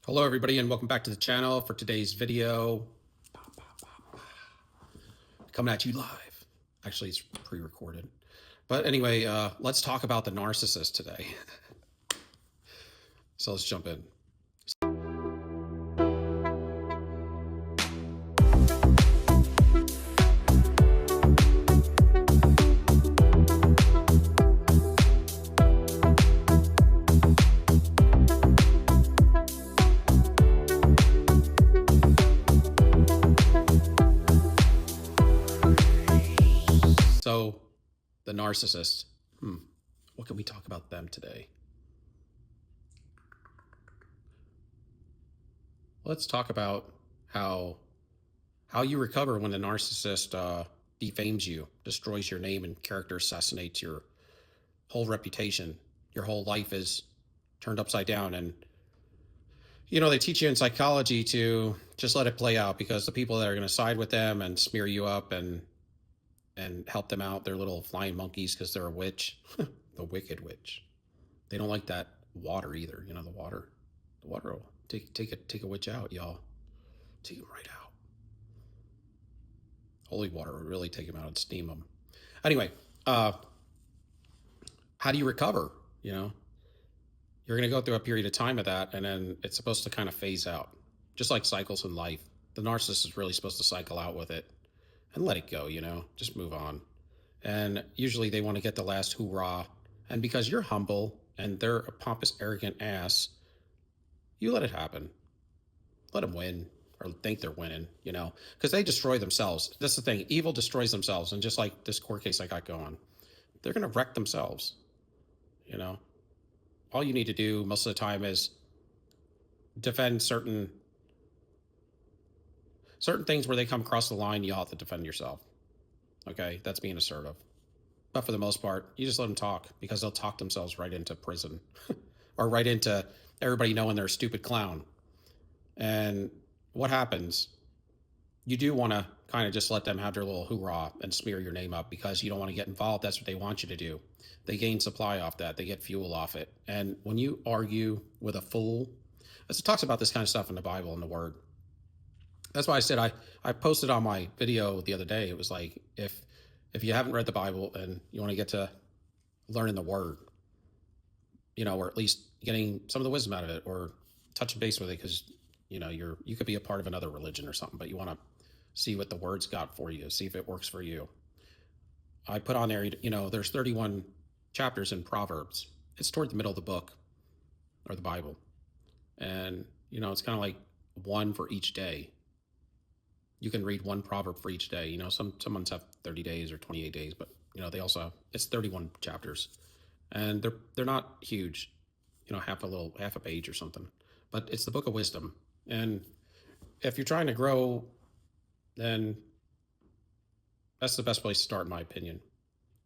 Hello everybody and welcome back to the channel for today's video. Coming at you live. Actually, it's pre-recorded. But anyway, let's talk about the narcissist today. So let's jump in. So, the narcissist. What can we talk about them today? Let's talk about how you recover when the narcissist defames you, destroys your name and character, assassinates your whole reputation. Your whole life is turned upside down. And they teach you in psychology to just let it play out, because the people that are going to side with them and smear you up and help them out, they're little flying monkeys because they're a witch. The wicked witch. They don't like that water either. The water will take a witch out, y'all. Take them right out. Holy water would really take them out and steam them. Anyway, how do you recover? You're going to go through a period of time of that, and then it's supposed to kind of phase out, just like cycles in life. The narcissist is really supposed to cycle out with it and let it go, just move on. And usually they want to get the last hoorah. And because you're humble and they're a pompous, arrogant ass, you let it happen. Let them win, or think they're winning, because they destroy themselves. That's the thing. Evil destroys themselves. And just like this court case I got going, they're going to wreck themselves. All you need to do most of the time is defend certain things where they come across the line. You have to defend yourself. Okay, that's being assertive. But for the most part, you just let them talk, because they'll talk themselves right into prison or right into everybody knowing they're a stupid clown. And what happens? You do want to kind of just let them have their little hoorah and smear your name up, because you don't want to get involved. That's what they want you to do. They gain supply off that. They get fuel off it. And when you argue with a fool, as it talks about this kind of stuff in the Bible and the Word. That's why I said I posted on my video the other day. It was like, if you haven't read the Bible and you want to get to learning the Word, or at least getting some of the wisdom out of it, or touching base with it, because you could be a part of another religion or something, but you want to see what the Word's got for you, see if it works for you. I put on there, there's 31 chapters in Proverbs. It's toward the middle of the book, or the Bible, and it's kind of like one for each day. You can read one proverb for each day. Some months have 30 days or 28 days, but they also have, it's 31 chapters, and they're not huge, half a page or something, but it's the book of wisdom. And if you're trying to grow, then that's the best place to start, in my opinion.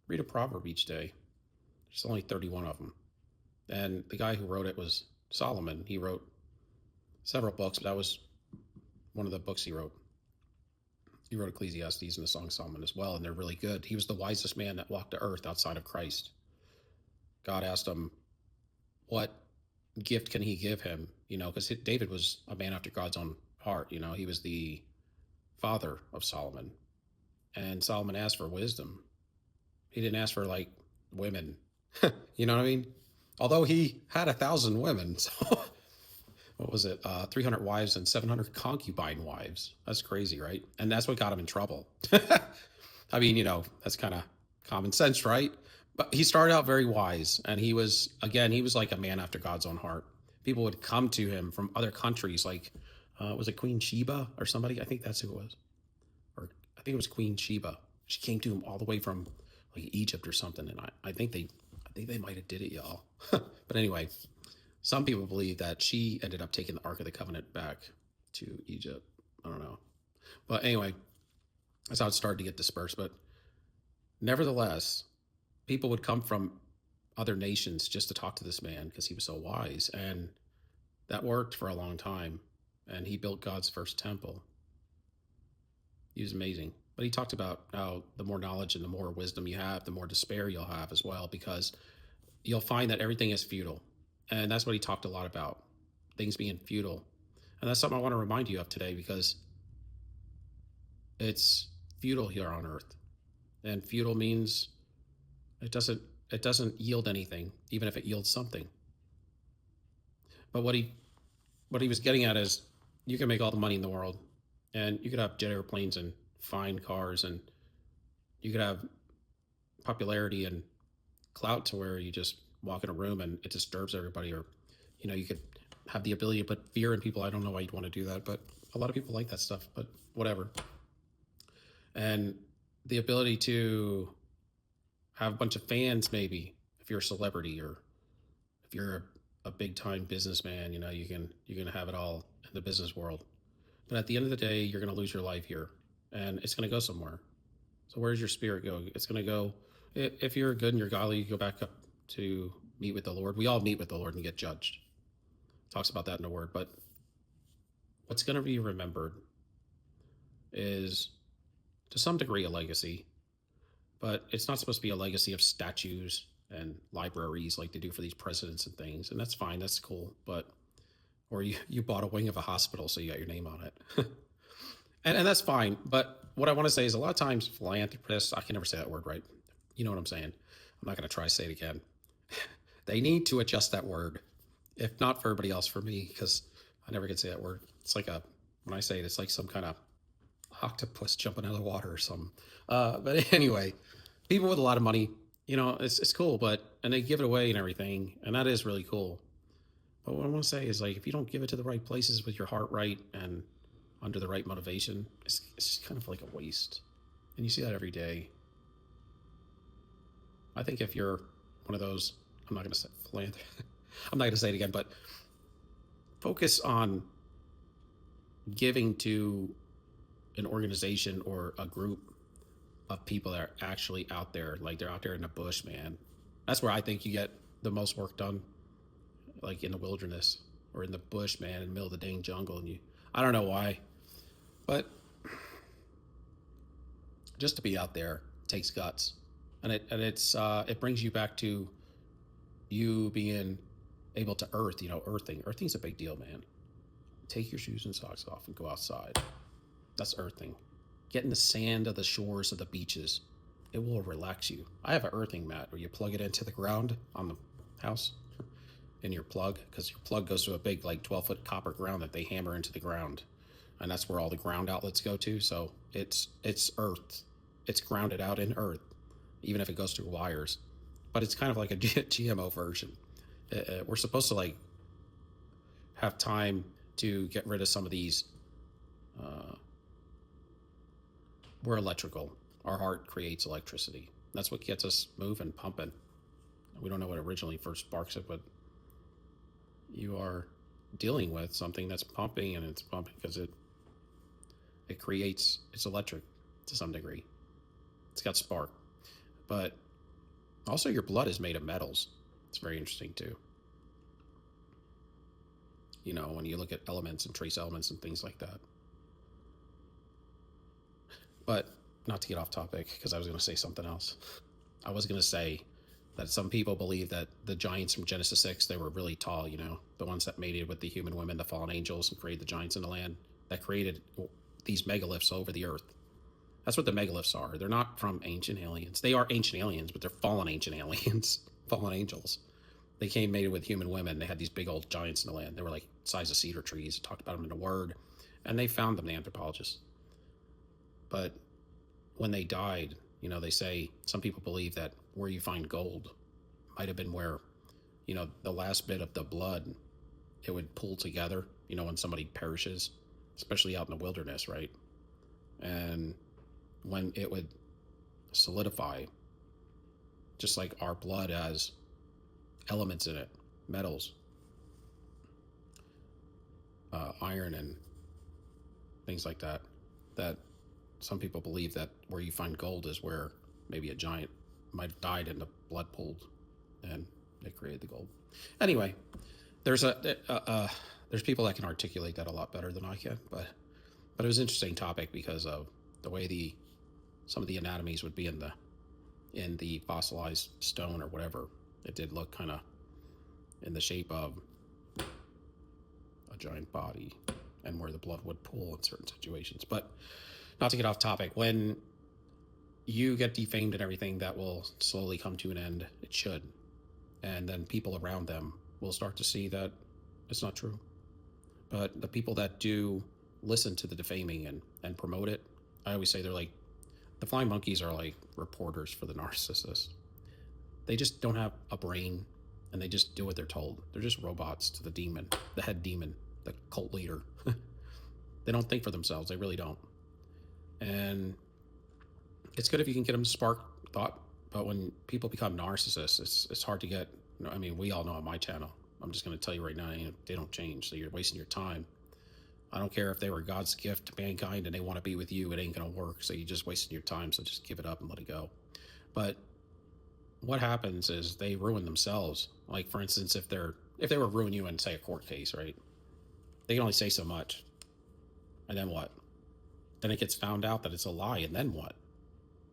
Read a proverb each day. There's only 31 of them. And the guy who wrote it was Solomon. He wrote several books, but that was one of the books he wrote. He wrote Ecclesiastes and the Song of Solomon as well, and they're really good. He was the wisest man that walked the earth outside of Christ. God asked him, what gift can he give him? Because David was a man after God's own heart. He was the father of Solomon. And Solomon asked for wisdom. He didn't ask for, like, women. You know what I mean? Although he had 1,000 women, so what was it? 300 wives and 700 concubine wives. That's crazy, right? And that's what got him in trouble. I mean, that's kind of common sense, right? But he started out very wise, and he was like a man after God's own heart. People would come to him from other countries, like, was it Queen Sheba or somebody? I think that's who it was. Or I think it was Queen Sheba. She came to him all the way from, like, Egypt or something, and I think they might have did it, y'all. But anyway, some people believe that she ended up taking the Ark of the Covenant back to Egypt. I don't know. But anyway, that's how it started to get dispersed. But nevertheless, people would come from other nations just to talk to this man, because he was so wise. And that worked for a long time. And he built God's first temple. He was amazing. But he talked about how the more knowledge and the more wisdom you have, the more despair you'll have as well, because you'll find that everything is futile. And that's what he talked a lot about, things being futile. And that's something I want to remind you of today, because it's futile here on earth. And futile means it doesn't it doesn't yield anything, even if it yields something. But what he was getting at is, you can make all the money in the world, and you could have jet airplanes and fine cars, and you could have popularity and clout to where you just walk in a room and it disturbs everybody. Or you could have the ability to put fear in people. I don't know why you'd want to do that, but a lot of people like that stuff, but whatever. And the ability to have a bunch of fans, maybe, if you're a celebrity, or if you're a big time businessman, you can have it all in the business world. But at the end of the day, you're going to lose your life here, and it's going to go somewhere. So where's your spirit go? It's going to go, if you're good and you're godly, you go back up to meet with the Lord. We all meet with the Lord and get judged. It talks about that in the Word. But what's going to be remembered is, to some degree, a legacy. But it's not supposed to be a legacy of statues and libraries like they do for these presidents and things. And that's fine. That's cool. But, or you bought a wing of a hospital, so you got your name on it. and that's fine. But what I want to say is, a lot of times philanthropists, I can never say that word right. You know what I'm saying? I'm not going to try to say it again. They need to adjust that word. If not for everybody else, for me, because I never can say that word. It's like when I say it, it's like some kind of octopus jumping out of the water or something. But anyway, people with a lot of money, it's cool, and they give it away and everything, and that is really cool. But what I want to say is, like, if you don't give it to the right places with your heart right and under the right motivation, it's just kind of like a waste. And you see that every day. I think if you're one of those, I'm not going to say I'm not going to say it again, but focus on giving to an organization or a group of people that are actually out there. Like, they're out there in the bush, man. That's where I think you get the most work done, like in the wilderness or in the bush, man, in the middle of the dang jungle. And I don't know why, but just to be out there takes guts. And it brings you back to you being able to earth, earthing. Earthing's a big deal, man. Take your shoes and socks off and go outside. That's earthing. Get in the sand of the shores of the beaches. It will relax you. I have an earthing mat where you plug it into the ground on the house in your plug, because your plug goes to a big, like, 12-foot copper ground that they hammer into the ground. And that's where all the ground outlets go to. So it's earth. It's grounded out in earth, even if it goes through wires. But it's kind of like a GMO version. We're supposed to, like, have time to get rid of some of these. We're electrical. Our heart creates electricity. That's what gets us moving, pumping. We don't know what originally first sparks it, but you are dealing with something that's pumping, and it's pumping because it creates, it's electric to some degree. It's got spark. But also, your blood is made of metals. It's very interesting too. When you look at elements and trace elements and things like that. But not to get off topic, because I was going to say something else. I was going to say that some people believe that the giants from Genesis 6, they were really tall, the ones that mated with the human women, the fallen angels, and created the giants in the land, that created these megaliths over the earth. That's what the megaliths are. They're not from ancient aliens. They are ancient aliens, but they're fallen ancient aliens, fallen angels. They came mated with human women. They had these big old giants in the land. They were like size of cedar trees. It talked about them in the Word, and they found them, the anthropologists. But when they died, they say, some people believe that where you find gold might have been where, the last bit of the blood, it would pull together, when somebody perishes, especially out in the wilderness, right? And when it would solidify, just like our blood has elements in it, metals, iron and things like that, that some people believe that where you find gold is where maybe a giant might have died and the blood pooled and they created the gold. Anyway, there's there's people that can articulate that a lot better than I can, but it was an interesting topic because of the way some of the anatomies would be in the fossilized stone or whatever. It did look kind of in the shape of a giant body. and where the blood would pool in certain situations. But not to get off topic, when you get defamed and everything, that will slowly come to an end. It should. And then people around them will start to see that it's not true. But the people that do listen to the defaming and promote it, I always say they're like, the flying monkeys are like reporters for the narcissist. They just don't have a brain, and they just do what they're told. They're just robots to the demon, the head demon, the cult leader. They don't think for themselves. They really don't. And it's good if you can get them to spark thought, but when people become narcissists, it's hard to get. I mean, we all know on my channel. I'm just going to tell you right now, they don't change. So you're wasting your time. I don't care if they were God's gift to mankind and they want to be with you. It ain't going to work. So you're just wasting your time. So just give it up and let it go. But what happens is they ruin themselves. Like, for instance, if they were ruin you in, say, a court case, right? They can only say so much. And then what? Then it gets found out that it's a lie. And then what?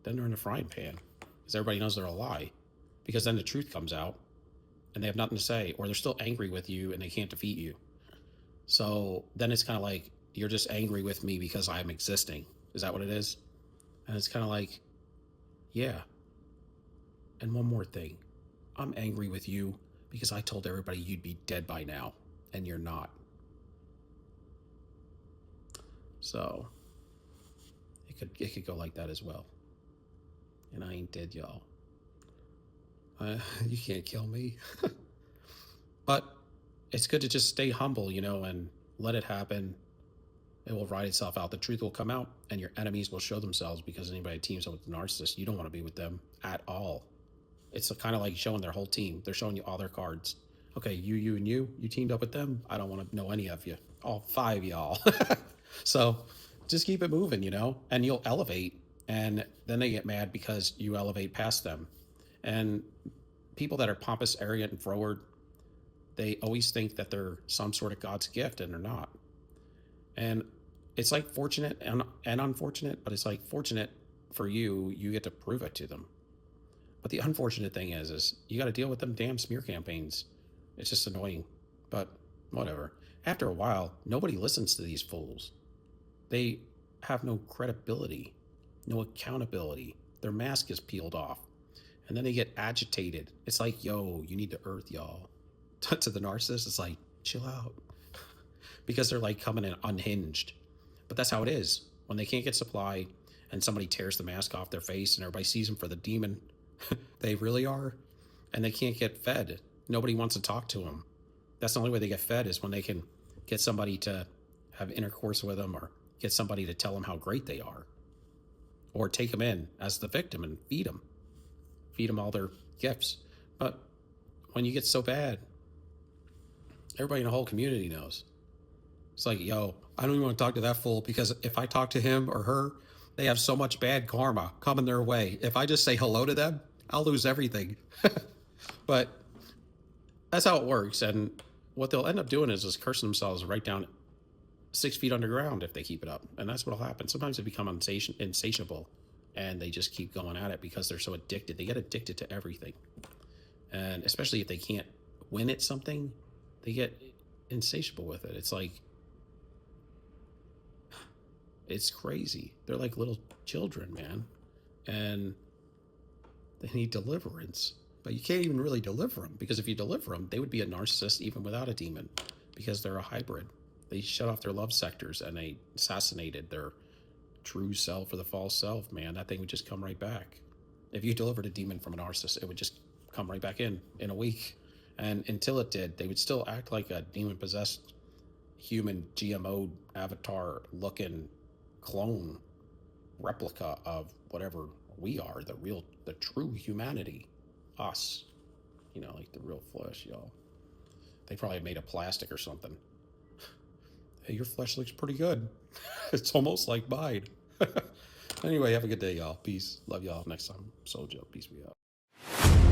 Then they're in a frying pan. Because everybody knows they're a lie. Because then the truth comes out and they have nothing to say. Or they're still angry with you and they can't defeat you. So then it's kind of like, you're just angry with me because I'm existing. Is that what it is? And it's kind of like, yeah. And one more thing. I'm angry with you because I told everybody you'd be dead by now, and you're not. So it could go like that as well. And I ain't dead, y'all. You can't kill me. But it's good to just stay humble, and let it happen. It will ride itself out. The truth will come out, and your enemies will show themselves, because anybody teams up with the narcissist, you don't want to be with them at all. It's kind of like showing their whole team. They're showing you all their cards. Okay, you, and you teamed up with them. I don't want to know any of you. All 5 y'all. So just keep it moving, and you'll elevate. And then they get mad because you elevate past them. And people that are pompous, arrogant, and forward, they always think that they're some sort of God's gift, and they're not. And it's like fortunate and unfortunate, but it's like fortunate for you, you get to prove it to them. But the unfortunate thing is you got to deal with them damn smear campaigns. It's just annoying, but whatever. After a while, nobody listens to these fools. They have no credibility, no accountability. Their mask is peeled off, and then they get agitated. It's like, yo, you need to earth, y'all. To the narcissist, it's like, chill out. Because they're like coming in unhinged. But that's how it is. When they can't get supply and somebody tears the mask off their face and everybody sees them for the demon they really are, and they can't get fed. Nobody wants to talk to them. That's the only way they get fed, is when they can get somebody to have intercourse with them, or get somebody to tell them how great they are, or take them in as the victim and feed them all their gifts. But when you get so bad, everybody in the whole community knows. It's like, yo, I don't even want to talk to that fool, because if I talk to him or her, they have so much bad karma coming their way. If I just say hello to them, I'll lose everything. But that's how it works. And what they'll end up doing is just cursing themselves right down 6 feet underground if they keep it up. And that's what'll happen. Sometimes they become insatiable, and they just keep going at it because they're so addicted. They get addicted to everything. And especially if they can't win at something, they get insatiable with it. It's like, it's crazy. They're like little children, man. And they need deliverance. But you can't even really deliver them, because if you deliver them, they would be a narcissist even without a demon, because they're a hybrid. They shut off their love sectors, and they assassinated their true self or the false self, man. That thing would just come right back. If you delivered a demon from a narcissist, it would just come right back in a week. And until it did, they would still act like a demon-possessed human GMO avatar looking clone replica of whatever we are, the true humanity, us, like the real flesh, y'all. They probably made of plastic or something. Hey, your flesh looks pretty good. It's almost like mine. Anyway, have a good day, y'all. Peace. Love y'all. Next time, Soulja. Peace be out.